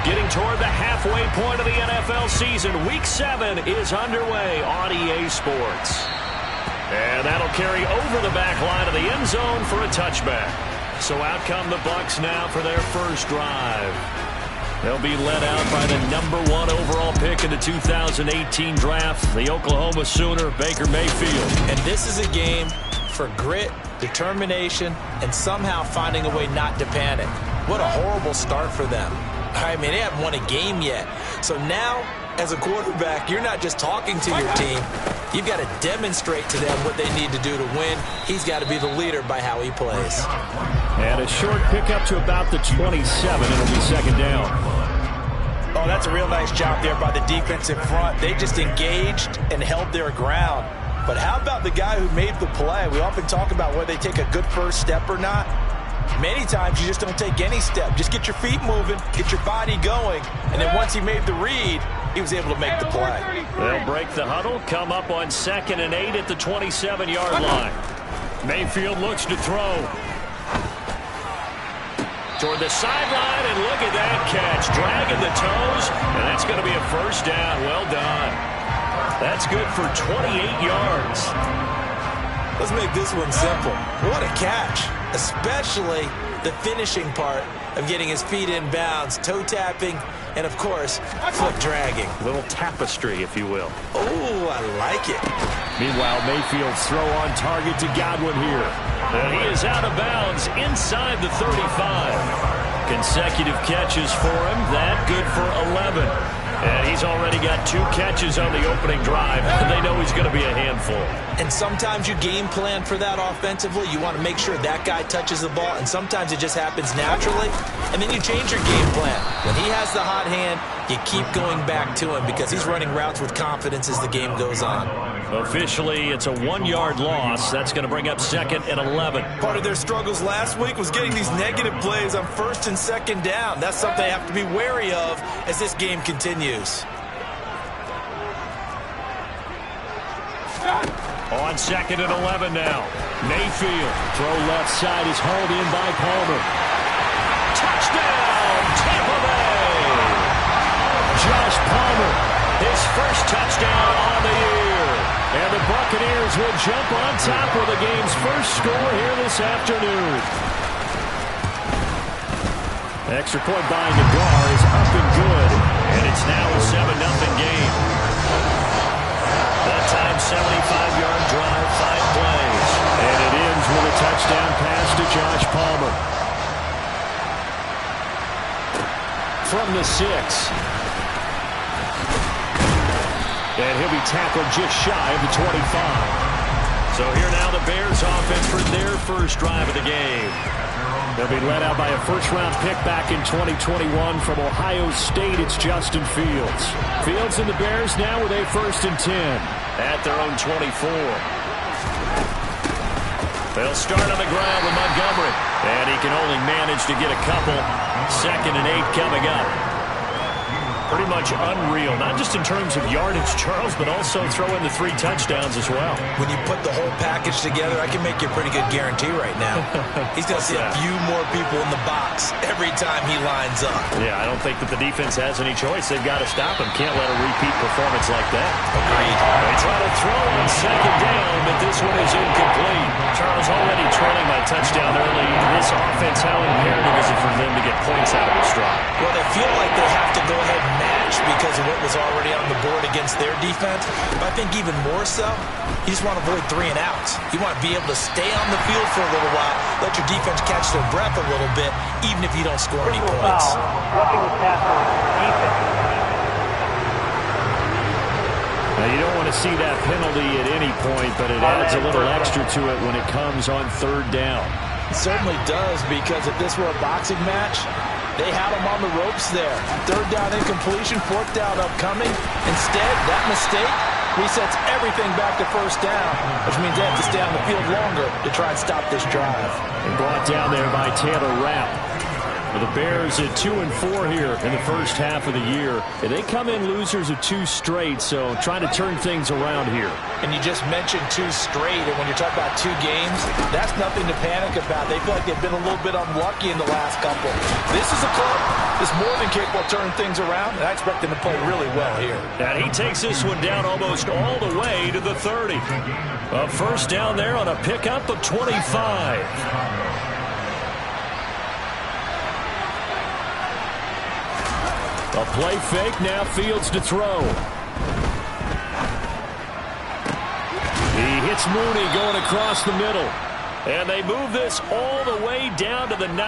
Getting toward the halfway point of the NFL season. Week 7 is underway on EA Sports. And that'll carry over the back line of the end zone for a touchback. So out come the Bucs now for their first drive. They'll be led out by the #1 overall pick in the 2018 draft, the Oklahoma Sooner, Baker Mayfield. And this is a game for grit, determination, and somehow finding a way not to panic. What a horrible start for them. I mean, they haven't won a game yet. So now, as a quarterback, you're not just talking to your team. You've got to demonstrate to them what they need to do to win. He's got to be the leader by how he plays. And a short pickup to about the 27. It'll be second down. Oh, that's a real nice job there by the defense in front. They just engaged and held their ground. But how about the guy who made the play? We often talk about whether they take a good first step or not. Many times you just don't take any step. Just get your feet moving, get your body going, and then once he made the read, he was able to make the play. They'll break the huddle, come up on 2nd and 8 at the 27-yard line. Mayfield looks to throw. Toward the sideline, and look at that catch. Dragging the toes, and that's going to be a first down. Well done. That's good for 28 yards. Let's make this one simple. What a catch, especially the finishing part of getting his feet in bounds, toe tapping, and of course, foot dragging. A little tapestry, if you will. Oh, I like it. Meanwhile, Mayfield's throw on target to Godwin here. And he is out of bounds inside the 35. Consecutive catches for him. That good for 11. And he's already got 2 catches on the opening drive, and they know he's going to be a handful. And sometimes you game plan for that offensively. You want to make sure that guy touches the ball, and sometimes it just happens naturally, and then you change your game plan. When he has the hot hand, you keep going back to him because he's running routes with confidence as the game goes on. Officially, it's a 1-yard loss. That's going to bring up 2nd and 11. Part of their struggles last week was getting these negative plays on 1st and 2nd down. That's something they have to be wary of as this game continues. On 2nd and 11 now. Mayfield, throw left side is hauled in by Palmer. Touchdown, Tampa Bay! Josh Palmer, his first touchdown on the year. And the Buccaneers will jump on top with the game's first score here this afternoon. Extra point by Nagar is up and good. And it's now a 7-0 game. That time, 75-yard drive, 5 plays. And it ends with a touchdown pass to Josh Palmer. From the 6. And he'll be tackled just shy of the 25. So here now the Bears offense for their first drive of the game. They'll be led out by a first-round pick back in 2021 from Ohio State. It's Justin Fields. Fields and the Bears now with a 1st and 10 at their own 24. They'll start on the ground with Montgomery. And he can only manage to get a couple. 2nd and 8 coming up. Pretty much unreal, not just in terms of yardage, Charles, but also throw in the 3 touchdowns as well. When you put the whole package together, I can make you a pretty good guarantee right now. He's going to see a few more people in the box every time he lines up. Yeah, I don't think that the defense has any choice. They've got to stop him. Can't let a repeat performance like that. Agreed. They try to throw on 2nd down, but this one is incomplete. Charles already trailing by touchdown early. This offense, how imperative is it for them to get points out of this drive? Well, they feel like they have to go ahead and match because of what was already on the board against their defense. But I think even more so, you just want to avoid 3 and outs. You want to be able to stay on the field for a little while, let your defense catch their breath a little bit, even if you don't score any points. Now, you don't want to see that penalty at any point, but it adds a little extra to it when it comes on 3rd down. It certainly does, because if this were a boxing match, they had him on the ropes there. 3rd down incompletion, 4th down upcoming. Instead, that mistake resets everything back to 1st down, which means they have to stay on the field longer to try and stop this drive. And brought down there by Taylor Rapp. Well, the Bears at 2-4 here in the first half of the year. And they come in losers of 2 straight, so trying to turn things around here. And you just mentioned 2 straight, and when you're talking about 2 games, that's nothing to panic about. They feel like they've been a little bit unlucky in the last couple. This is a club that's more than capable of turning things around, and I expect them to play really well here. And he takes this one down almost all the way to the 30. A first down there on a pickup of 25. A play fake, now Fields to throw. He hits Mooney going across the middle. And they move this all the way down to the 9.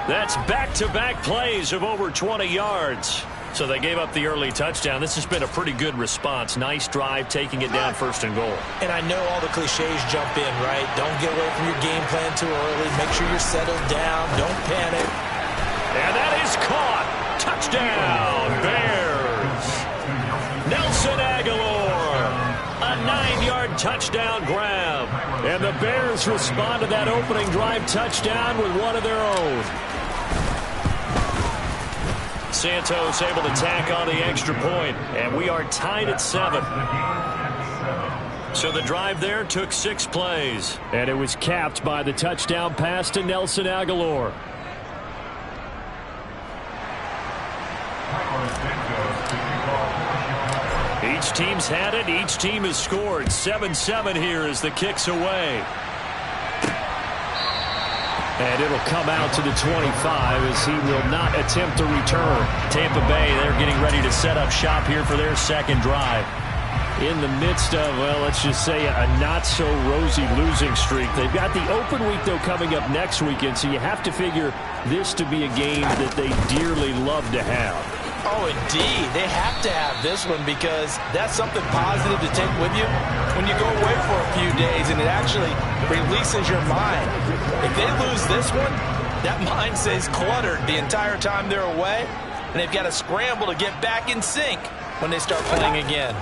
That's back-to-back plays of over 20 yards. So they gave up the early touchdown. This has been a pretty good response. Nice drive, taking it down 1st and goal. And I know all the cliches jump in, right? Don't get away from your game plan too early. Make sure you're settled down. Don't panic. And that is caught. Touchdown, Bears. Nelson Aguilar. A 9-yard touchdown grab. And the Bears respond to that opening drive touchdown with one of their own. Santos able to tack on the extra point, and we are tied at 7. So the drive there took 6 plays, and it was capped by the touchdown pass to Nelson Aguilar. Each team's had it. Each team has scored. 7-7 here as the kick's away. And it'll come out to the 25 as he will not attempt to return. Tampa Bay, they're getting ready to set up shop here for their second drive. In the midst of, well, let's just say a not-so-rosy losing streak. They've got the open week, though, coming up next weekend, so you have to figure this to be a game that they dearly love to have. Oh, indeed. They have to have this one because that's something positive to take with you when you go away for a few days, and it actually releases your mind. If they lose this one, that mind stays cluttered the entire time they're away, and they've got to scramble to get back in sync when they start playing again.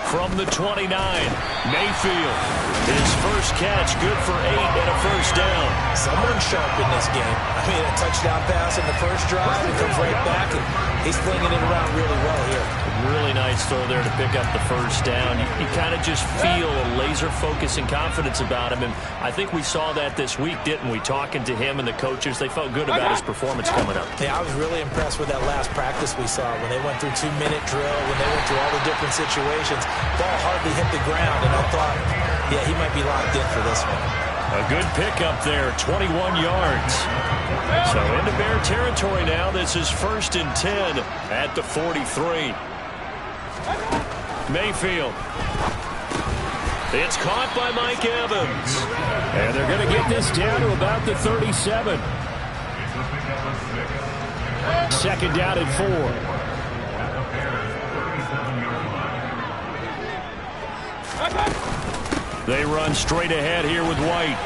From the 29, Mayfield. His first catch, good for 8 and a first down. Someone sharp in this game. I mean, a touchdown pass in the first drive, and comes right back, and he's flinging it around really well here. Really nice throw there to pick up the first down. You kind of just feel a laser focus and confidence about him, and I think we saw that this week, didn't we? Talking to him and the coaches, they felt good about his performance coming up. Yeah, I was really impressed with that last practice we saw when they went through 2-minute drill, when they went through all the different situations. Ball hardly hit the ground, and I thought, yeah, he might be locked in for this one. A good pickup there, 21 yards. So into Bear territory now. This is 1st and 10 at the 43. Mayfield. It's caught by Mike Evans. And they're going to get this down to about the 37. 2nd down and 4. They run straight ahead here with White.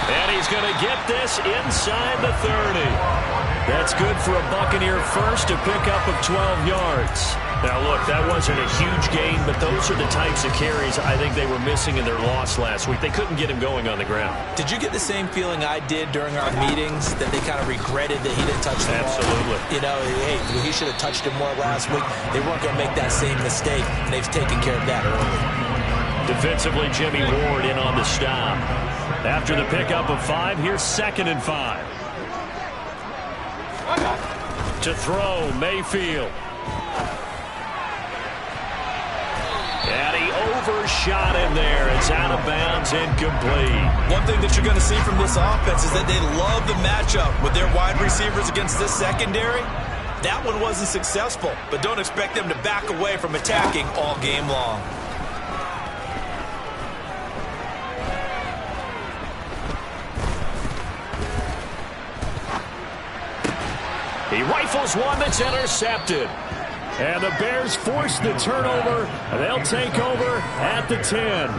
And he's going to get this inside the 30. That's good for a Buccaneer first, a pickup of 12 yards. Now, look, that wasn't a huge gain, but those are the types of carries I think they were missing in their loss last week. They couldn't get him going on the ground. Did you get the same feeling I did during our meetings, that they kind of regretted that he didn't touch the ball? Absolutely. You know, hey, he should have touched him more last week. They weren't going to make that same mistake, and they've taken care of that early. Defensively, Jimmy Ward in on the stop. After the pickup of 5, here's 2nd and 5. To throw, Mayfield. And he overshot him there. It's out of bounds, incomplete. One thing that you're going to see from this offense is that they love the matchup with their wide receivers against this secondary. That one wasn't successful, but don't expect them to back away from attacking all game long. He rifles one that's intercepted. And the Bears force the turnover. They'll take over at the 10.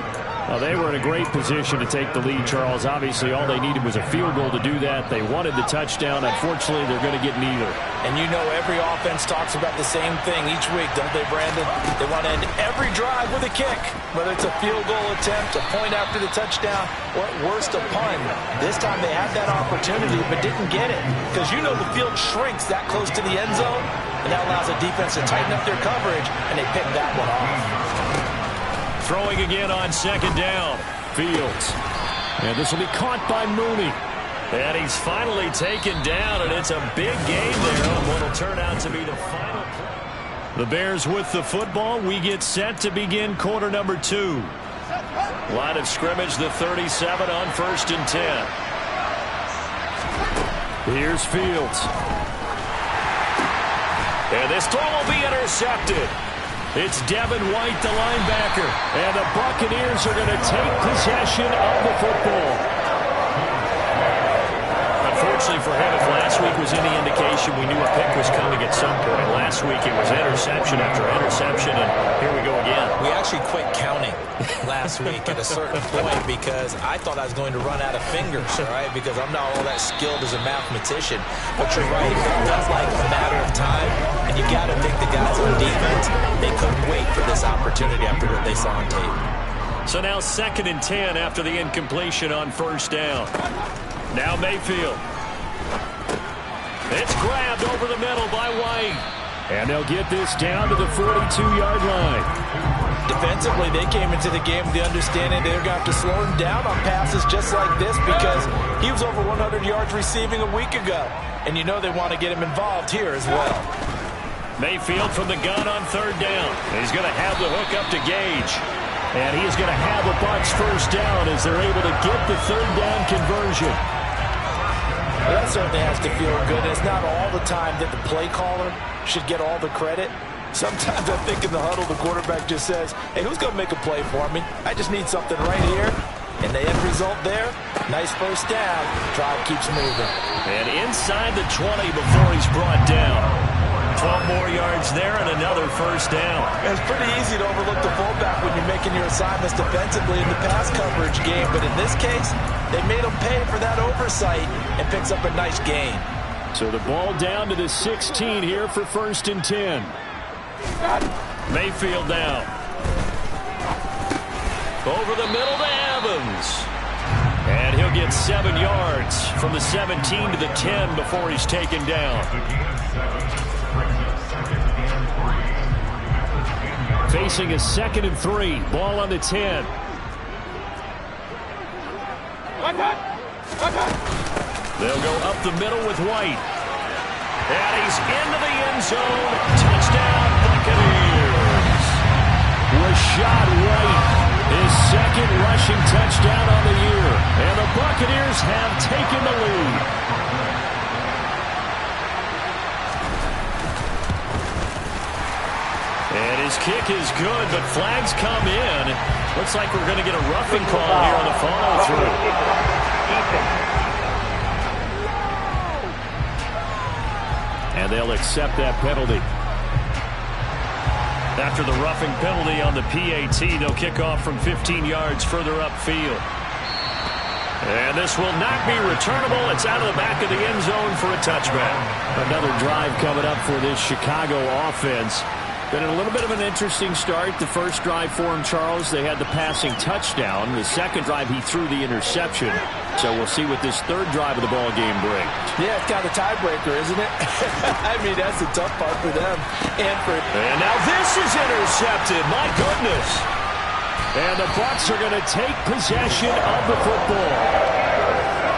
Well, they were in a great position to take the lead, Charles. Obviously, all they needed was a field goal to do that. They wanted the touchdown. Unfortunately, they're going to get neither. And you know every offense talks about the same thing each week, don't they, Brandon? They want to end every drive with a kick, whether it's a field goal attempt, a point after the touchdown, or at worst, a punt. This time they had that opportunity but didn't get it because you know the field shrinks that close to the end zone, and that allows the defense to tighten up their coverage, and they picked that one off. Throwing again on second down. Fields. And this will be caught by Mooney. And he's finally taken down, and it's a big game there on what will turn out to be the final play. The Bears with the football. We get set to begin quarter number 2. Line of scrimmage, the 37 on 1st and 10. Here's Fields. And this throw will be intercepted. It's Devin White, the linebacker, and the Buccaneers are going to take possession of the football. Unfortunately for him, if last week was any indication, we knew a pick was coming at some point. Last week it was interception after interception, and here we go again. We actually quit counting last week at a certain point because I thought I was going to run out of fingers, right? Because I'm not all that skilled as a mathematician. But you're right, it felt like a matter of time, and you got to think the guys on defense, they couldn't wait for this opportunity after what they saw on tape. So now 2nd and 10 after the incompletion on 1st down. Now Mayfield. It's grabbed over the middle by White. And they'll get this down to the 42-yard line. Defensively, they came into the game with the understanding they're going to have to slow him down on passes just like this because he was over 100 yards receiving a week ago. And you know they want to get him involved here as well. Mayfield from the gun on 3rd down. He's going to have the hook up to Gage. And he's going to have the Bucs 1st down as they're able to get the 3rd down conversion. Well, that certainly has to feel good. It's not all the time that the play caller should get all the credit. Sometimes I think in the huddle, the quarterback just says, hey, who's going to make a play for me? I just need something right here. And the end result there, nice 1st down. Drive keeps moving. And inside the 20 before he's brought down. 12 more yards there and another 1st down. It's pretty easy to overlook the fullback when you're making your assignments defensively in the pass coverage game. But in this case, they made him pay for that oversight and picks up a nice gain. So the ball down to the 16 here for 1st and 10. Mayfield down. Over the middle to Evans. And he'll get 7 yards from the 17 to the 10 before he's taken down. Facing a 2nd and 3. Ball on the 10. They'll go up the middle with White. And he's into the end zone. Touchdown, Buccaneers. Rashad White, his 2nd rushing touchdown on the year. And the Buccaneers have taken the lead. And his kick is good, but flags come in. Looks like we're going to get a roughing call here on the follow-through. And they'll accept that penalty. After the roughing penalty on the PAT, they'll kick off from 15 yards further upfield. And this will not be returnable. It's out of the back of the end zone for a touchback. Another drive coming up for this Chicago offense. Been a little bit of an interesting start. The first drive for him, Charles, they had the passing touchdown. The second drive, he threw the interception. So we'll see what this 3rd drive of the ball game brings. Yeah, it's kind of a tiebreaker, isn't it? I mean, that's the tough part for them. And now this is intercepted. My goodness. And the Bucs are going to take possession of the football.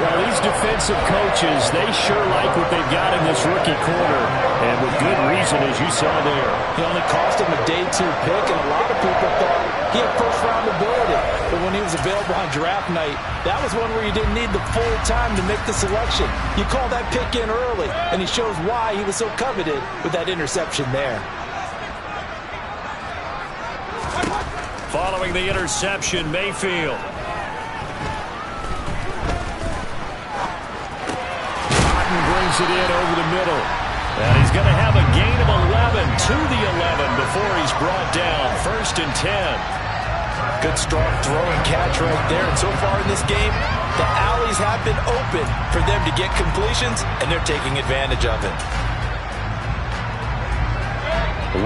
Well, these defensive coaches, they sure like what they've got in this rookie corner. And with good reason, as you saw there. He only cost him a day 2 pick, and a lot of people thought he had 1st-round ability. But when he was available on draft night, that was one where you didn't need the full time to make the selection. You call that pick in early, and he shows why he was so coveted with that interception there. Following the interception, Mayfield. Brings it in over the middle. And he's going to have a gain of 11 to the 11 before he's brought down. 1st and 10. Good strong throw and catch right there. And so far in this game, the alleys have been open for them to get completions, and they're taking advantage of it.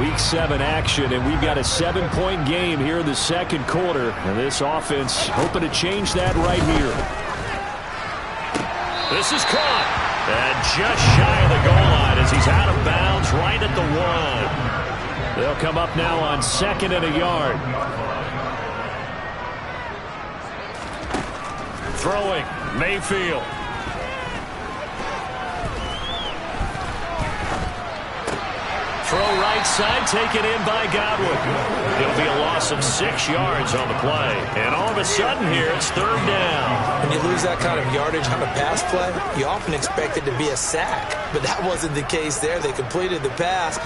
Week 7 action, and we've got a 7-point game here in the second quarter. And this offense hoping to change that right here. This is caught. And just shy of the goal line as he's out of bounds right at the 1. They'll come up now on 2nd and a yard. Throwing, Mayfield. Throw right side, taken in by Godwin. It'll be a loss of 6 yards on the play. And all of a sudden here, it's 3rd down. When you lose that kind of yardage on a pass play, you often expect it to be a sack. But that wasn't the case there. They completed the pass.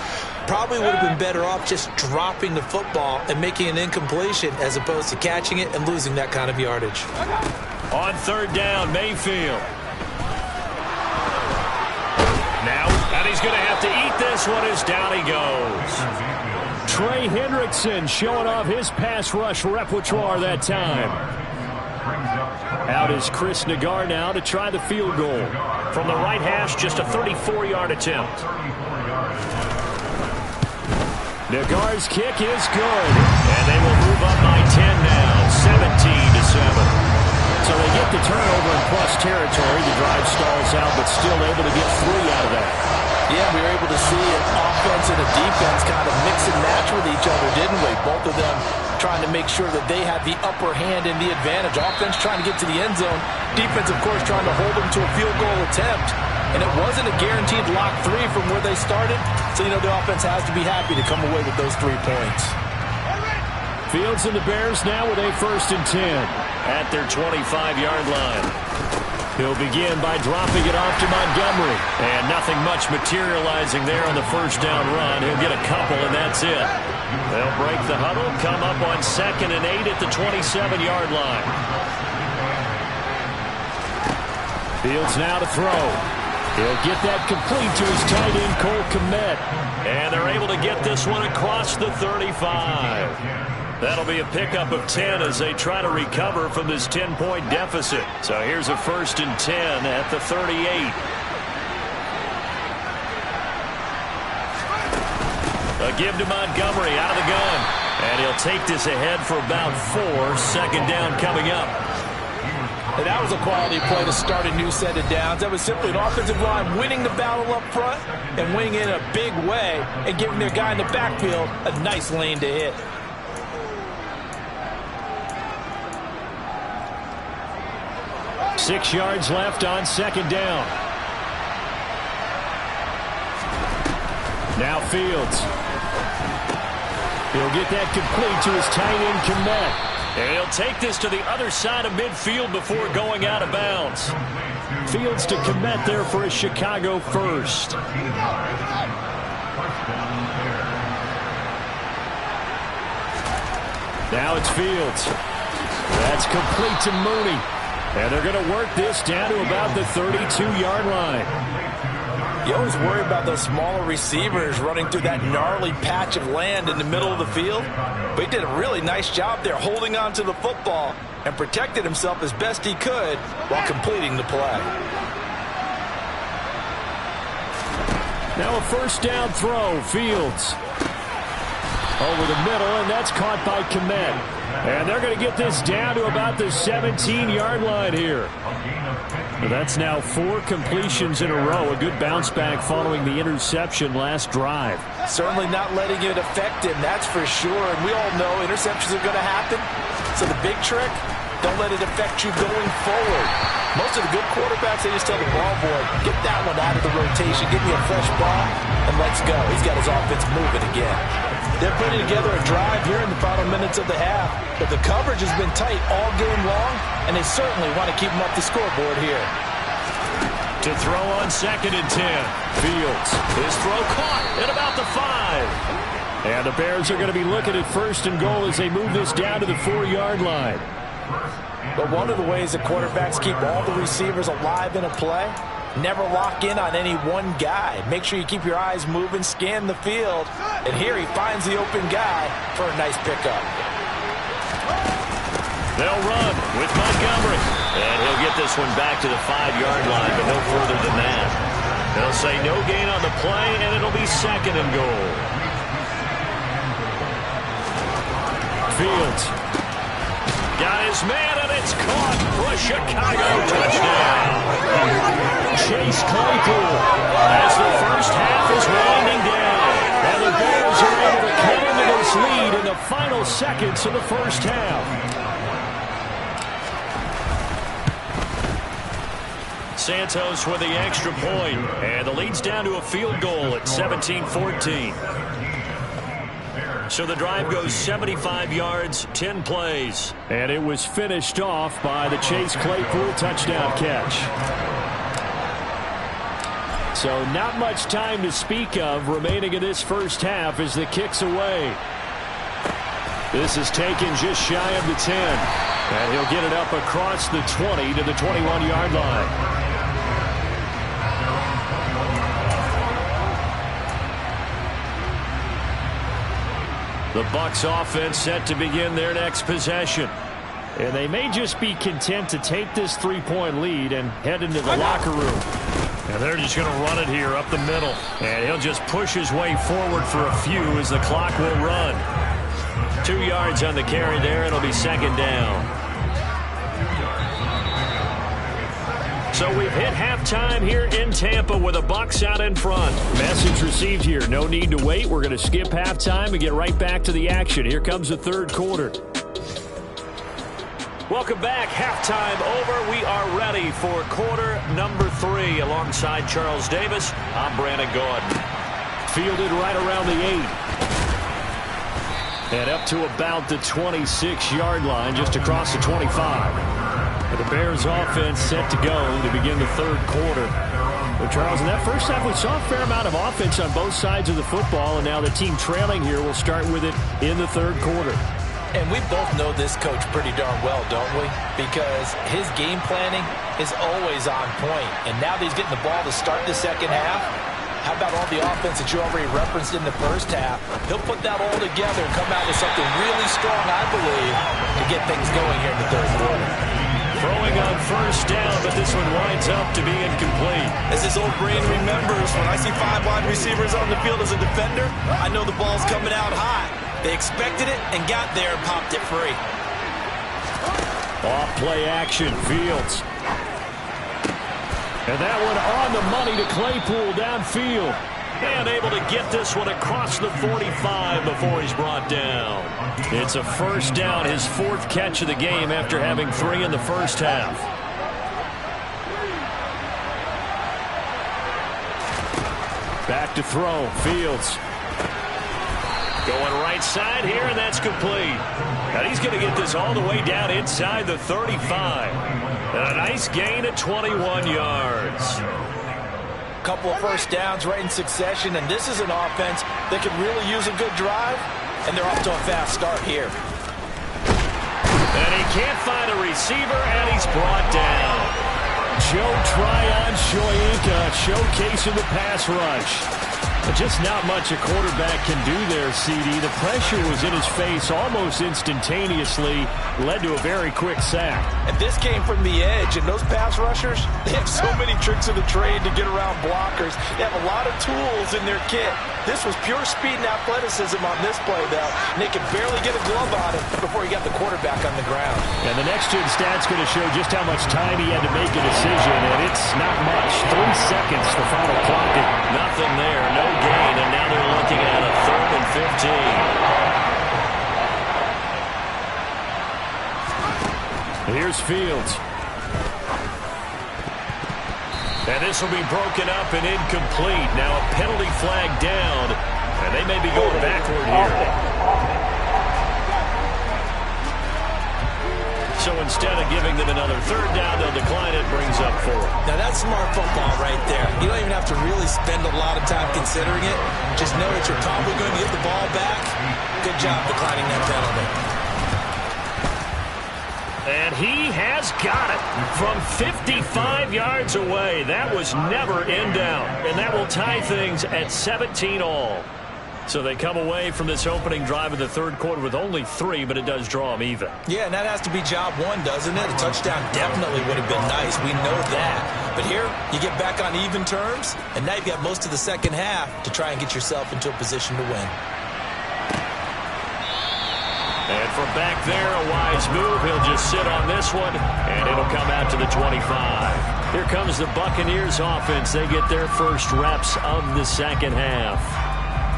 Probably would have been better off just dropping the football and making an incompletion as opposed to catching it and losing that kind of yardage. On 3rd down, Mayfield. Now, and he's going to have to eat this one as down he goes. Trey Hendrickson showing off his pass rush repertoire that time. Out is Chris Nagar now to try the field goal. From the right hash, just a 34-yard attempt. Nagar's kick is good. And they will move up by 10 now, 17-7. So they get the turnover in plus territory. The drive stalls out, but still able to get 3 out of that. Yeah, we were able to see an offense and a defense kind of mix and match with each other, didn't we? Both of them trying to make sure that they had the upper hand and the advantage. Offense trying to get to the end zone. Defense, of course, trying to hold them to a field goal attempt. And it wasn't a guaranteed lock 3 from where they started. So, you know, the offense has to be happy to come away with those 3 points. Fields and the Bears now with a 1st and 10 at their 25-yard line. He'll begin by dropping it off to Montgomery. And nothing much materializing there on the 1st down run. He'll get a couple, and that's it. They'll break the huddle, come up on 2nd and 8 at the 27-yard line. Fields now to throw. He'll get that complete to his tight end, Cole Kmet. And they're able to get this one across the 35. That'll be a pickup of 10 as they try to recover from this 10-point deficit. So here's a 1st and 10 at the 38. A give to Montgomery out of the gun. And he'll take this ahead for about 4. 2nd down coming up. And that was a quality play to start a new set of downs. That was simply an offensive line winning the battle up front and winning in a big way and giving their guy in the backfield a nice lane to hit. Six yards left on 2nd down. Now Fields. He'll get that complete to his tight end, Kmet. And he'll take this to the other side of midfield before going out of bounds. Fields to Kmet there for a Chicago 1st. Now it's Fields. That's complete to Mooney. And they're going to work this down to about the 32-yard line. You always worry about those smaller receivers running through that gnarly patch of land in the middle of the field. But he did a really nice job there holding on to the football and protected himself as best he could while completing the play. Now a 1st down throw. Fields over the middle, and that's caught by Kmet. And they're going to get this down to about the 17-yard line here. That's now 4 completions in a row. A good bounce back following the interception last drive. Certainly not letting it affect him, that's for sure. And we all know interceptions are going to happen. So the big trick, don't let it affect you going forward. Most of the good quarterbacks, they just tell the ball boy, get that one out of the rotation, give me a fresh ball, and let's go. He's got his offense moving again. They're putting together a drive here in the final minutes of the half, but the coverage has been tight all game long, and they certainly want to keep them up the scoreboard here. To throw on 2nd and 10. Fields. His throw caught at about the 5. And the Bears are going to be looking at 1st and goal as they move this down to the 4-yard line. But one of the ways that quarterbacks keep all the receivers alive in a play, never lock in on any one guy. Make sure you keep your eyes moving, scan the field. And here he finds the open guy for a nice pickup. They'll run with Montgomery. And he'll get this one back to the 5-yard line, but no further than that. They'll say no gain on the play, and it'll be 2nd and goal. Fields. Got his man, and it's caught for a Chicago touchdown. Chase Claypool as the first half is winding down. And the Bears are able to cut into this lead in the final seconds of the first half. Santos with the extra point, and the lead's down to a field goal at 17-14. So the drive goes 75 yards, 10 plays. And it was finished off by the Chase Claypool touchdown catch. So not much time to speak of remaining in this first half as the kick's away. This is taken just shy of the 10. And he'll get it up across the 20 to the 21-yard line. The Bucs offense set to begin their next possession. And they may just be content to take this 3-point lead and head into the locker room. And they're just going to run it here up the middle. And he'll just push his way forward for a few as the clock will run. 2 yards on the carry there. It'll be 2nd down. So we've hit halftime here in Tampa with the Bucs out in front. Message received here. No need to wait. We're going to skip halftime and get right back to the action. Here comes the third quarter. Welcome back. Halftime over. We are ready for quarter number 3. Alongside Charles Davis, I'm Brandon Gaudin. Fielded right around the 8. And up to about the 26-yard line, just across the 25. The Bears offense set to go to begin the third quarter. But Charles, in that first half, we saw a fair amount of offense on both sides of the football, and now the team trailing here will start with it in the third quarter. And we both know this coach pretty darn well, don't we? Because his game planning is always on point. And now that he's getting the ball to start the second half, how about all the offense that you already referenced in the first half? He'll put that all together and come out with something really strong, I believe, to get things going here in the third quarter. Throwing on first down, but this one winds up to be incomplete. As his old brain remembers, when I see 5 wide receivers on the field as a defender, I know the ball's coming out high. They expected it and got there and popped it free. Off play action, Fields. And that one on the money to Claypool downfield. And able to get this one across the 45 before he's brought down. It's a first down, his 4th catch of the game after having 3 in the first half. Back to throw, Fields. Going right side here, and that's complete. And he's going to get this all the way down inside the 35. And a nice gain at 21 yards. Couple of first downs right in succession, and this is an offense that could really use a good drive, and they're off to a fast start here. And he can't find a receiver, and he's brought down. Joe Tryon-Shoyinka showcasing the pass rush. But just not much a quarterback can do there, CD. The pressure was in his face almost instantaneously, led to a very quick sack. And this came from the edge, and those pass rushers, they have so many tricks of the trade to get around blockers. They have a lot of tools in their kit. This was pure speed and athleticism on this play, though. And they could barely get a glove on him before he got the quarterback on the ground. And the next-gen stat's going to show just how much time he had to make a decision, and it's not much. 3 seconds, the final clock. Nothing there, no gain, and now they're looking at a 3rd and 15. Here's Fields. And this will be broken up and incomplete. Now a penalty flag down, and they may be going backward here. So instead of giving them another 3rd down, they'll decline it, brings up 4. Now that's smart football right there. You don't even have to really spend a lot of time considering it. Just know that you're probably going to get the ball back. Good job declining that penalty. And he has got it from 55 yards away. That was never in doubt. And that will tie things at 17 all. So they come away from this opening drive of the third quarter with only 3, but it does draw them even. Yeah, and that has to be job one, doesn't it? A touchdown definitely would have been nice. We know that. But here, you get back on even terms, and now you've got most of the second half to try and get yourself into a position to win. And from back there, a wise move. He'll just sit on this one, and it'll come out to the 25. Here comes the Buccaneers offense. They get their first reps of the second half.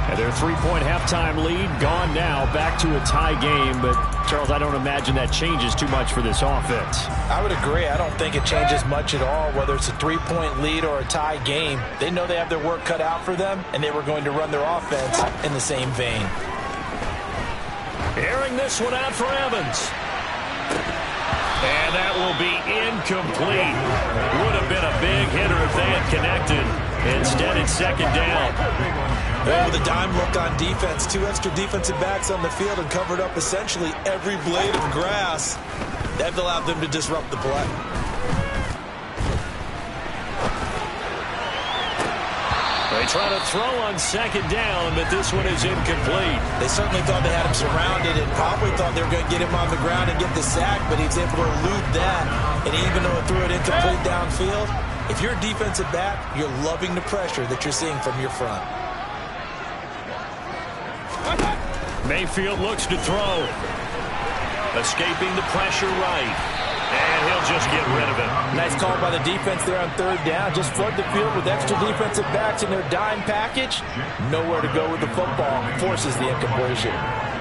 And their 3-point halftime lead gone now, back to a tie game. But, Charles, I don't imagine that changes too much for this offense. I would agree. I don't think it changes much at all, whether it's a 3-point lead or a tie game. They know they have their work cut out for them, and they were going to run their offense in the same vein. Airing this one out for Evans. And that will be incomplete. Would have been a big hitter if they had connected. Instead, it's second down. Well, with a dime look on defense, 2 extra defensive backs on the field and covered up essentially every blade of grass. That allowed them to disrupt the play. They try to throw on second down, but this one is incomplete. They certainly thought they had him surrounded and probably thought they were going to get him on the ground and get the sack, but he was able to elude that. And even though it threw it incomplete downfield, if you're a defensive back, you're loving the pressure that you're seeing from your front. Mayfield looks to throw. Escaping the pressure right. And he'll just get rid of it. Nice call by the defense there on third down. Just flood the field with extra defensive backs in their dime package. Nowhere to go with the football. Forces the incompletion.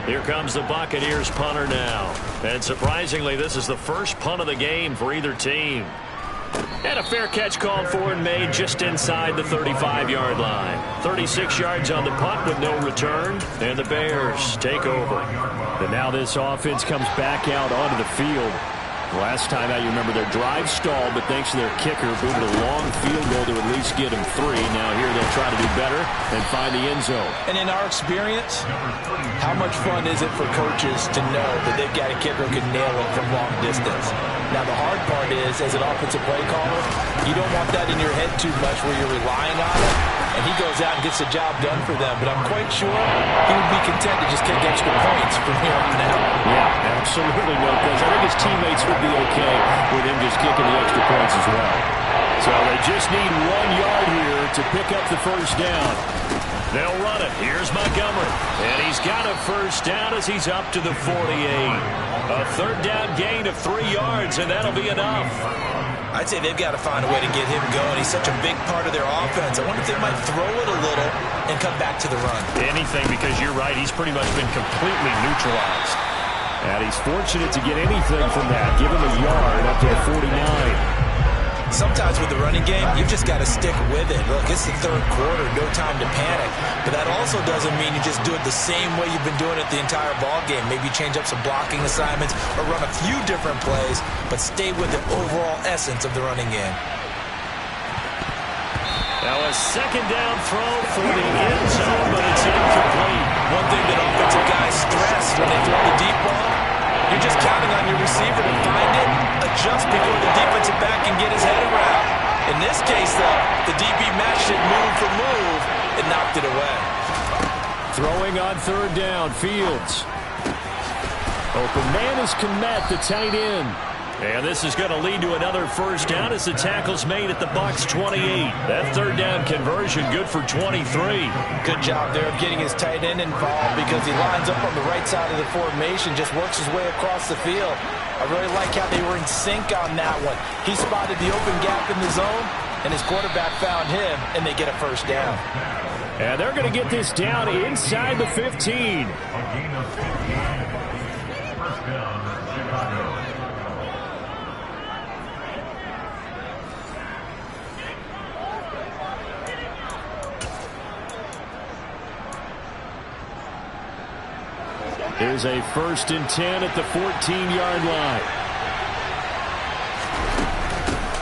Here comes the Buccaneers punter now. And surprisingly, this is the first punt of the game for either team. And a fair catch called for and made just inside the 35-yard line. 36 yards on the punt with no return. And the Bears take over. And now this offense comes back out onto the field. Last time out, you remember their drive stalled, but thanks to their kicker, booted a long field goal to at least get them 3. Now here they'll try to do better and find the end zone. And in our experience, how much fun is it for coaches to know that they've got a kicker who can nail it from long distance? Now the hard part is, as an offensive play caller, you don't want that in your head too much where you're relying on it. And he goes out and gets the job done for them. But I'm quite sure he would be content to just kick extra points from here on out. Yeah, absolutely no question. I think his teammates would be okay with him just kicking the extra points as well. So they just need 1 yard here to pick up the first down. They'll run it. Here's Montgomery. And he's got a first down as he's up to the 48. A third down gain of 3 yards, and that'll be enough. I'd say they've got to find a way to get him going. He's such a big part of their offense. I wonder if they might throw it a little and come back to the run. Anything, because you're right. He's pretty much been completely neutralized. And he's fortunate to get anything from that. Give him a yard up to the 49. Sometimes with the running game, you've just got to stick with it. Look, it's the third quarter, no time to panic. But that also doesn't mean you just do it the same way you've been doing it the entire ball game. Maybe change up some blocking assignments or run a few different plays, but stay with the overall essence of the running game. Now a second down throw for the end zone, but it's incomplete. One thing that offensive guys stress when they throw the deep ball, you're just counting on your receiver to find it, adjust before the defensive back can get his head around. In this case, though, the DB matched it move for move and knocked it away. Throwing on third down, Fields. Open man is Kmet, the tight end. And this is going to lead to another first down as the tackle's made at the Bucs 28. That third down conversion good for 23. Good job there of getting his tight end involved because he lines up on the right side of the formation, just works his way across the field. I really like how they were in sync on that one. He spotted the open gap in the zone, and his quarterback found him, and they get a first down. And they're going to get this down inside the 15. Here's a 1st and 10 at the 14-yard line.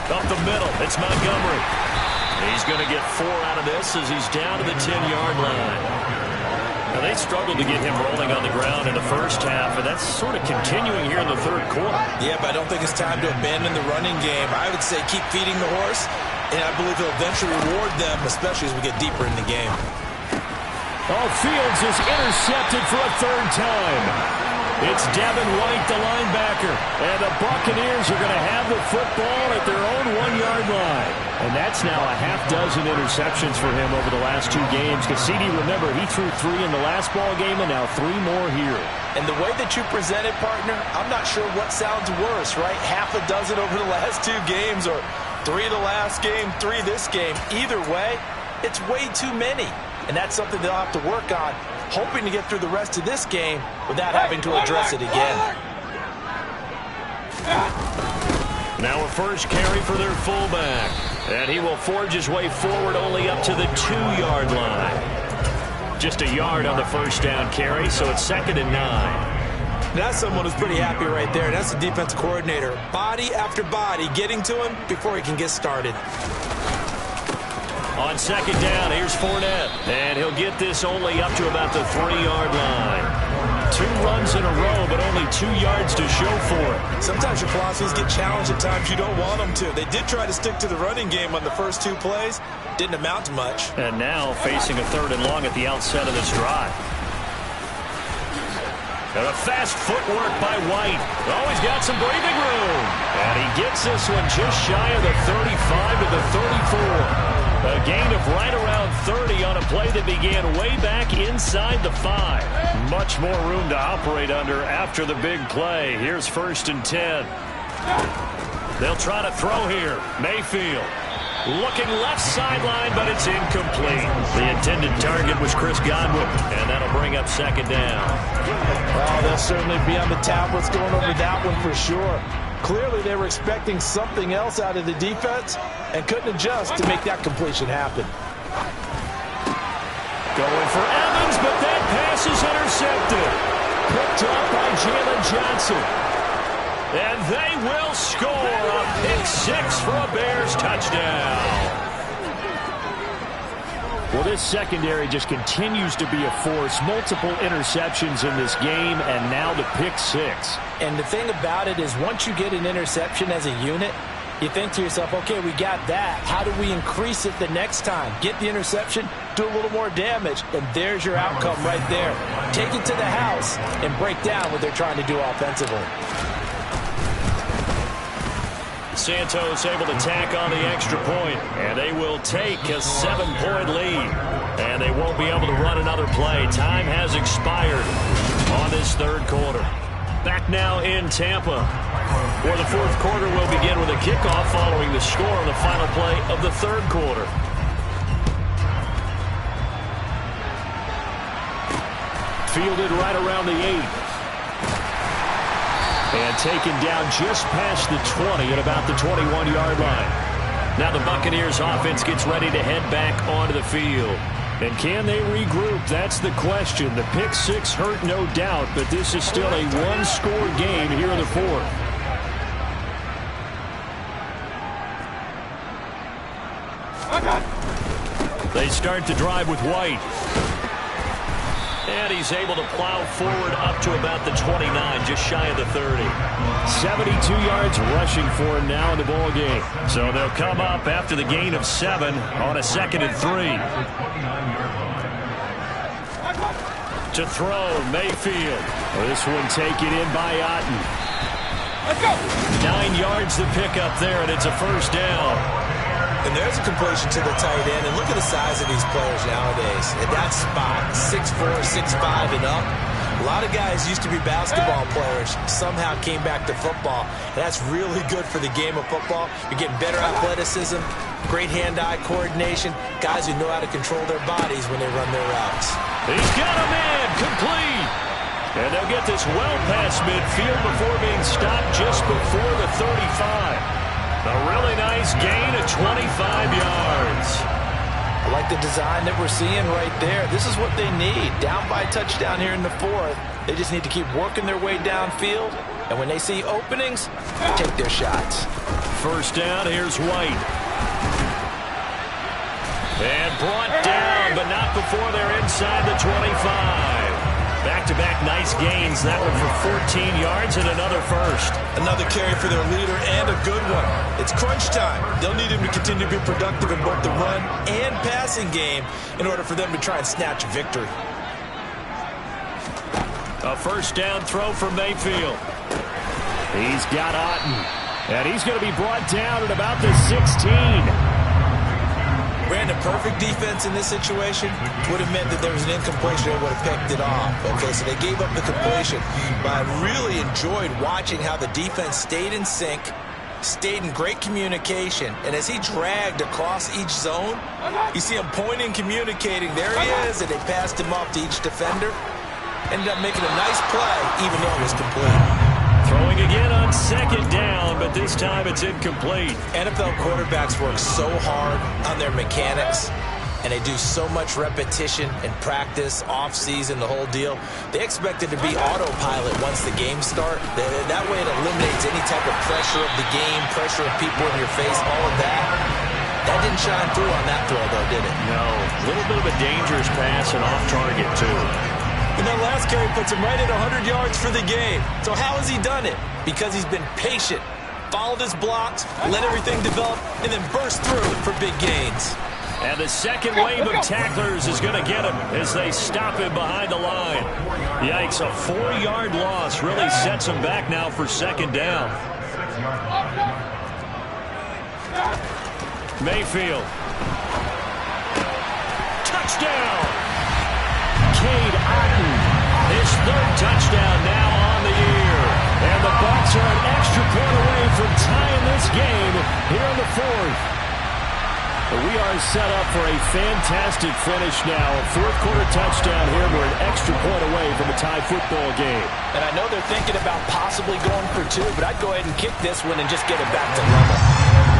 Up the middle, it's Montgomery. He's going to get 4 out of this as he's down to the 10-yard line. Now, they struggled to get him rolling on the ground in the first half, and that's sort of continuing here in the third quarter. Yeah, but I don't think it's time to abandon the running game. I would say keep feeding the horse, and I believe he'll eventually reward them, especially as we get deeper in the game. Oh, Fields is intercepted for a third time. It's Devin White, the linebacker. And the Buccaneers are going to have the football at their own 1-yard line. And that's now a half dozen interceptions for him over the last 2 games. Because CD, remember, he threw 3 in the last ball game and now 3 more here. And the way that you present it, partner, I'm not sure what sounds worse, right? Half a dozen over the last 2 games or 3 the last game, 3 this game. Either way, it's way too many. And that's something they'll have to work on, hoping to get through the rest of this game without having to address it again. Now a first carry for their fullback. And he will forge his way forward only up to the 2-yard line. Just a yard on the first down carry, so it's 2nd and 9. That's someone who's pretty happy right there. That's the defensive coordinator. Body after body getting to him before he can get started. On 2nd down, here's Fournette. And he'll get this only up to about the 3-yard line. 2 runs in a row, but only 2 yards to show for it. Sometimes your philosophies get challenged at times you don't want them to. They did try to stick to the running game on the first 2 plays. Didn't amount to much. And now facing a 3rd and long at the outset of this drive. And a fast footwork by White. Oh, he's got some breathing room. And he gets this one just shy of the 35 to the 34. A gain of right around 30 on a play that began way back inside the 5. Much more room to operate under after the big play. Here's 1st and 10. They'll try to throw here. Mayfield looking left sideline, but it's incomplete. The intended target was Chris Godwin, and that'll bring up 2nd down. Oh, they'll certainly be on the tablets going over that one for sure. Clearly, they were expecting something else out of the defense and couldn't adjust to make that completion happen. Going for Evans, but that pass is intercepted. Picked up by Jalen Johnson. And they will score a pick 6 for a Bears touchdown. Well, this secondary just continues to be a force. Multiple interceptions in this game, and now the pick 6. And the thing about it is once you get an interception as a unit, you think to yourself, okay, we got that. How do we increase it the next time? Get the interception, do a little more damage, and there's your outcome right there. Take it to the house and break down what they're trying to do offensively. Santos able to tack on the extra point, and they will take a 7-point lead. And they won't be able to run another play. Time has expired on this 3rd quarter. Back now in Tampa, where the 4th quarter will begin with a kickoff following the score on the final play of the 3rd quarter. Fielded right around the 8. And taken down just past the 20 at about the 21-yard line. Now the Buccaneers offense gets ready to head back onto the field. And can they regroup? That's the question. The pick 6 hurt, no doubt, but this is still a 1-score game here in the 4th. They start the drive with White. And he's able to plow forward up to about the 29, just shy of the 30. 72 yards rushing for him now in the ball game. So they'll come up after the gain of 7 on a 2nd and 3. To throw, Mayfield. This one taken in by Otten. Let's go. 9 yards the pickup there, and it's a first down. And there's a completion to the tight end. And look at the size of these players nowadays. At that spot, 6'4", 6'5", and up. A lot of guys used to be basketball players, somehow came back to football. And that's really good for the game of football. You're getting better athleticism, great hand-eye coordination, guys who know how to control their bodies when they run their routes. He's got a man, complete. And they'll get this well past midfield before being stopped just before the 35. A really nice gain of 25 yards. I like the design that we're seeing right there. This is what they need. Down by a touchdown here in the 4th. They just need to keep working their way downfield. And when they see openings, take their shots. First down, here's White. And brought down, but not before they're inside the 25. Back-to-back nice gains. That one for 14 yards and another first. Another carry for their leader and a good one. It's crunch time. They'll need him to continue to be productive in both the run and passing game in order for them to try and snatch a victory. A first down throw for Mayfield. He's got Otten. And he's going to be brought down at about the 16. Brandon, perfect defense in this situation would have meant that there was an incompletion. They would have picked it off. Okay, so they gave up the completion. But I really enjoyed watching how the defense stayed in sync, stayed in great communication, and as he dragged across each zone, you see him pointing, communicating. There he is, and they passed him off to each defender. Ended up making a nice play, even though it was complete. Throwing again on second down, but this time it's incomplete. NFL quarterbacks work so hard on their mechanics, and they do so much repetition and practice, off-season, the whole deal. They expect it to be autopilot once the games start. That way it eliminates any type of pressure of the game, pressure of people in your face, all of that. That didn't shine through on that throw, though, did it? No. A little bit of a dangerous pass and off target, too. And that last carry puts him right at 100 yards for the game. So how has he done it? Because he's been patient, followed his blocks, let everything develop, and then burst through for big gains. And the second wave of tacklers is going to get him as they stop him behind the line. Yikes, a 4-yard loss really sets him back now for second down. Mayfield. Touchdown! Cade Otten, his third touchdown now on the year. And the Bucs are an extra point away from tying this game here in the fourth. We are set up for a fantastic finish now. A fourth-quarter touchdown here. We're an extra point away from a tie football game. And I know they're thinking about possibly going for 2, but I'd go ahead and kick this one and just get it back to level.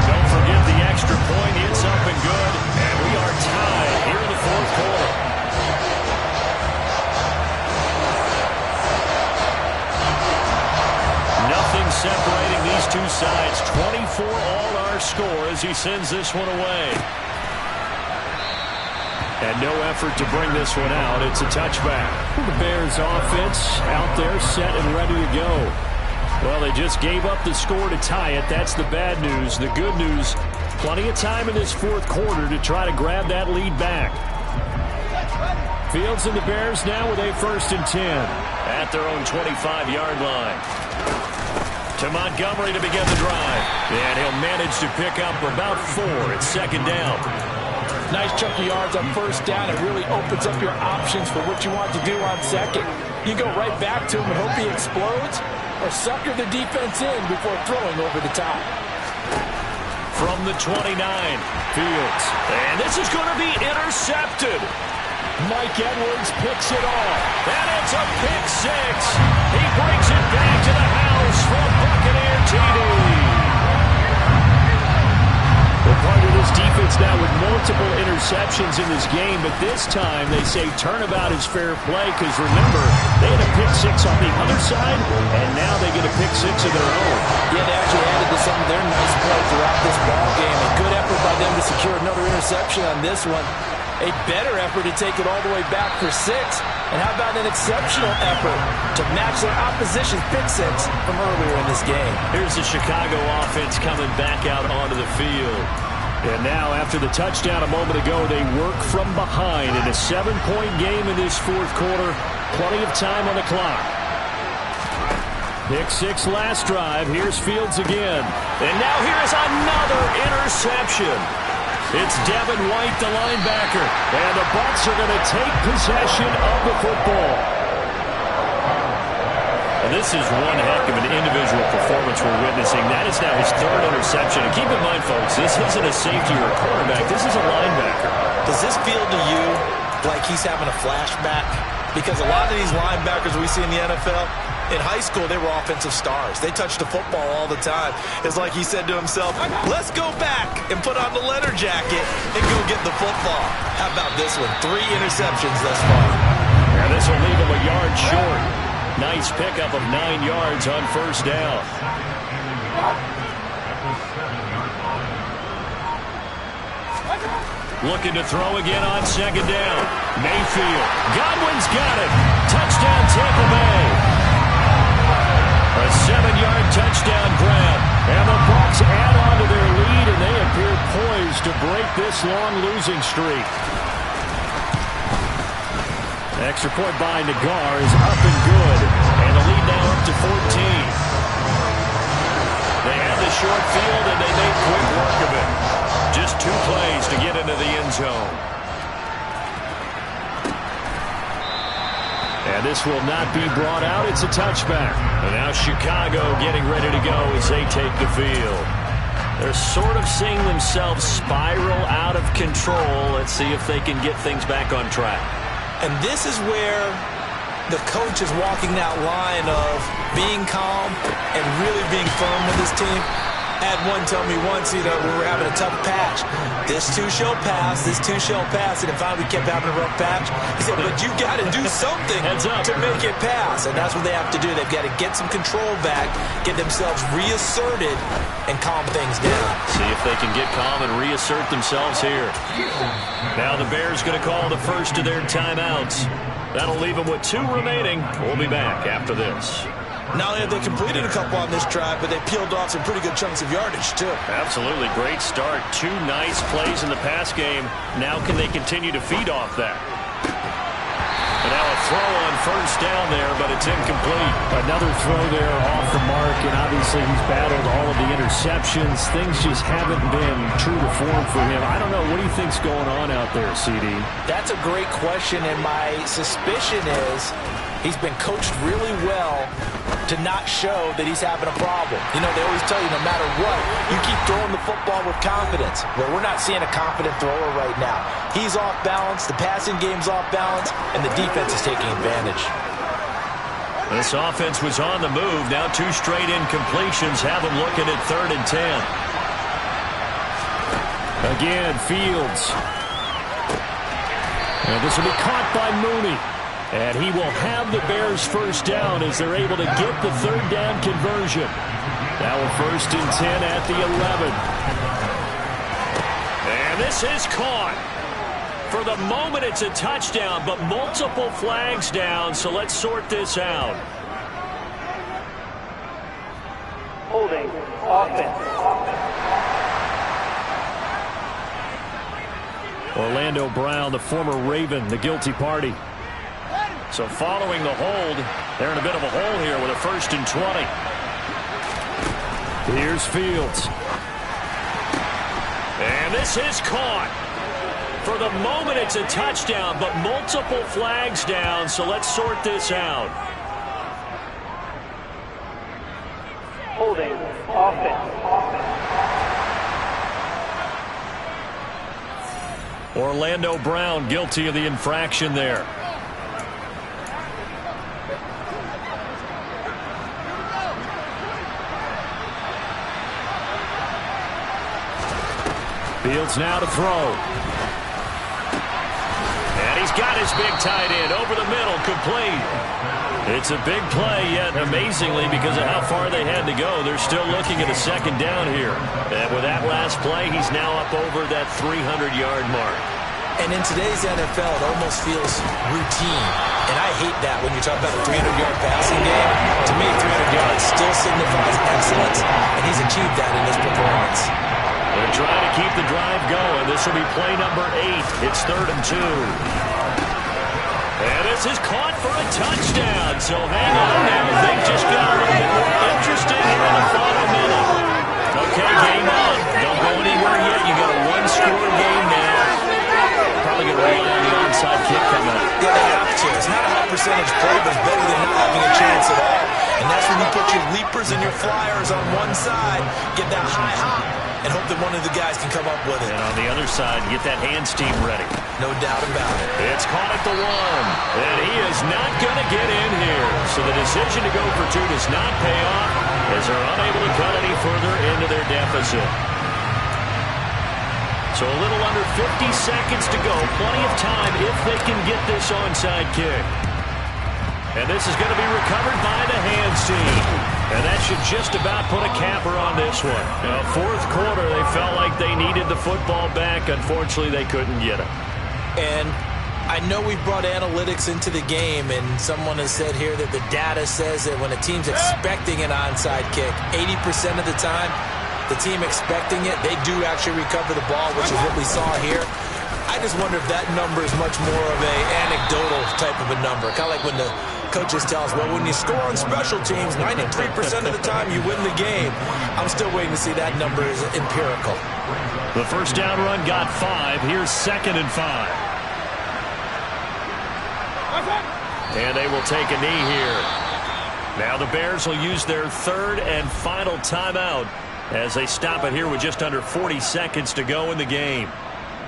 Don't forget the extra point. It's up and good. And we are tied here in the fourth quarter. Nothing separating these two sides. 24 all our score as he sends this one away. And no effort to bring this one out. It's a touchback. The Bears offense out there set and ready to go. Well, they just gave up the score to tie it. That's the bad news. The good news, plenty of time in this fourth quarter to try to grab that lead back. Fields and the Bears now with a 1st and 10 at their own 25-yard line. To Montgomery to begin the drive. And he'll manage to pick up about 4 at second down. Nice chunk of yards on first down. It really opens up your options for what you want to do on second. You go right back to him and hope he explodes, or sucker the defense in before throwing over the top. From the 29, Fields. And this is going to be intercepted. Mike Edwards picks it off. And it's a pick 6. He brings it back to the house for a Buccaneer TD. We're part of this defense now with multiple interceptions in this game, but this time they say turnabout is fair play because, remember, they had a pick 6 on the other side, and now they get a pick 6 of their own. Yeah, they actually added to some of their nice play throughout this ball game. A good effort by them to secure another interception on this one. A better effort to take it all the way back for 6. And how about an exceptional effort to match their opposition's pick 6 from earlier in this game? Here's the Chicago offense coming back out onto the field. And now, after the touchdown a moment ago, they work from behind in a 7-point game in this fourth quarter. Plenty of time on the clock. Pick 6 last drive. Here's Fields again. And now here's another interception. It's Devin White, the linebacker. And the Bucs are going to take possession of the football. And this is one heck of an individual performance we're witnessing. That is now his 3rd interception. And keep in mind, folks, this isn't a safety or a quarterback. This is a linebacker. Does this feel to you like he's having a flashback? Because a lot of these linebackers we see in the NFL, in high school, they were offensive stars. They touched the football all the time. It's like he said to himself, let's go back and put on the leather jacket and go get the football. How about this one? 3 interceptions thus far. And this will leave him a yard short. Nice pickup of 9 yards on first down. Looking to throw again on second down. Mayfield. Godwin's got it. Touchdown, Tampa Bay. A 7-yard touchdown grab. And the Bucs add on to their lead, and they appear poised to break this long losing streak. Extra point by Nagar is up and good. And the lead now up to 14. They had the short field, and they made quick work of it. Just 2 plays to get into the end zone. And this will not be brought out. It's a touchback. And now Chicago getting ready to go as they take the field. They're sort of seeing themselves spiral out of control. Let's see if they can get things back on track. And this is where the coach is walking that line of being calm and really being firm with his team. Had one tell me once, we were having a tough patch. This too shall pass, this too shall pass. And then finally we kept having a rough patch. He said, but you got to do something to make it pass. And that's what they have to do. They've got to get some control back, get themselves reasserted, and calm things down. See if they can get calm and reassert themselves here. Now the Bears going to call the first of their timeouts. That'll leave them with 2 remaining. We'll be back after this. Not only have they completed a couple on this drive, but they peeled off some pretty good chunks of yardage, too. Absolutely. Great start. 2 nice plays in the pass game. Now can they continue to feed off that? And now a throw on first down there, but it's incomplete. Another throw there off the mark, and obviously he's battled all of the interceptions. Things just haven't been true to form for him. I don't know. What do you think's going on out there, CD? That's a great question, and my suspicion is he's been coached really well to not show that he's having a problem. You know, they always tell you no matter what, you keep throwing the football with confidence. Well, we're not seeing a confident thrower right now. He's off balance, the passing game's off balance, and the defense is taking advantage. This offense was on the move. Now 2 straight incompletions have them looking at 3rd and 10. Again, Fields. And this will be caught by Mooney. And he will have the Bears first down as they're able to get the 3rd down conversion. Now we're 1st and 10 at the 11. And this is caught. For the moment, it's a touchdown, but multiple flags down, so let's sort this out. Holding offense. Orlando Brown, the former Raven, the guilty party. So following the hold, they're in a bit of a hole here with a 1st and 20. Here's Fields. And this is caught. For the moment, it's a touchdown, but multiple flags down, so let's sort this out. Holding offense. Orlando Brown guilty of the infraction there. Fields now to throw. And he's got his big tight end over the middle, complete. It's a big play, yet amazingly, because of how far they had to go, they're still looking at a 2nd down here. And with that last play, he's now up over that 300-yard mark. And in today's NFL, it almost feels routine. And I hate that when you talk about a 300-yard passing game. To me, 300 yards still signifies excellence, and he's achieved that in his performance. They're trying to keep the drive going. This will be play number 8. It's 3rd and 2. And this is caught for a touchdown. So hang on now. Things just got a little bit more interesting here in the final minute. Okay, game on. Don't go anywhere yet. You got a 1-score game now. Probably going to rely on the onside kick coming up. Yeah, they have to. It's not a high percentage play, but it's better than not having a chance at all. And that's when you put your leapers and your flyers on one side, get that high hop, and hope that one of the guys can come up with it. And on the other side, get that hands team ready. No doubt about it. It's caught at the 1. And he is not going to get in here. So the decision to go for 2 does not pay off as they're unable to cut any further into their deficit. So a little under 50 seconds to go. Plenty of time if they can get this onside kick. And this is going to be recovered by the hands team. And that should just about put a capper on this one. Fourth quarter, they felt like they needed the football back. Unfortunately, they couldn't get it. And I know we've brought analytics into the game, and someone has said here that the data says that when a team's expecting an onside kick, 80% of the time, the team expecting it, they do actually recover the ball, which is what we saw here. I just wonder if that number is much more of a anecdotal type of a number. Kind of like when the coaches tell us, well, when you score on special teams, 93% of the time you win the game. I'm still waiting to see that number is empirical. The first down run got 5. Here's 2nd and 5. And they will take a knee here. Now the Bears will use their 3rd and final timeout as they stop it here with just under 40 seconds to go in the game.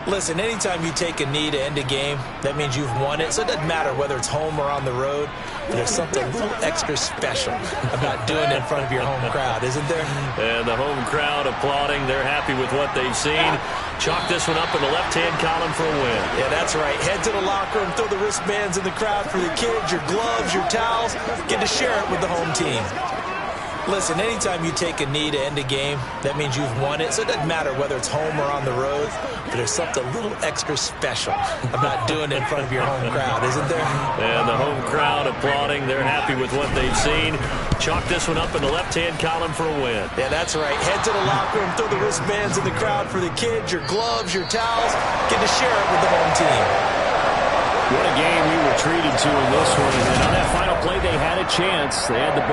Listen, anytime you take a knee to end a game, that means you've won it. So it doesn't matter whether it's home or on the road. There's something a little extra special about doing it in front of your home crowd, isn't there? And the home crowd applauding. They're happy with what they've seen. Chalk this one up in the left-hand column for a win. Yeah, that's right. Head to the locker room, throw the wristbands in the crowd for the kids, your gloves, your towels. Get to share it with the home team. Listen, anytime you take a knee to end a game, that means you've won it. So it doesn't matter whether it's home or on the road. But there's something a little extra special about doing it in front of your home crowd, isn't there? And the home crowd applauding. They're happy with what they've seen. Chalk this one up in the left-hand column for a win. Yeah, that's right. Head to the locker room, throw the wristbands in the crowd for the kids, your gloves, your towels. Get to share it with the home team. What a game we were treated to in this one. And on that final play, they had a chance. They had the